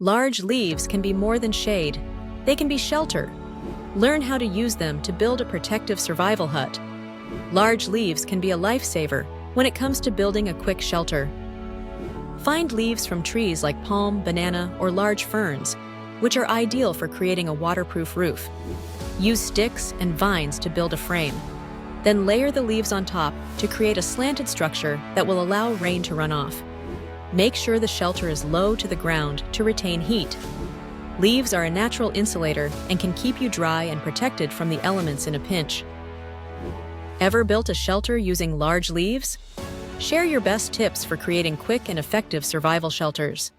Large leaves can be more than shade. They can be shelter. Learn how to use them to build a protective survival hut. Large leaves can be a lifesaver when it comes to building a quick shelter. Find leaves from trees like palm, banana, or large ferns, which are ideal for creating a waterproof roof. Use sticks and vines to build a frame. Then layer the leaves on top to create a slanted structure that will allow rain to run off. Make sure the shelter is low to the ground to retain heat. Leaves are a natural insulator and can keep you dry and protected from the elements in a pinch. Ever built a shelter using large leaves? Share your best tips for creating quick and effective survival shelters.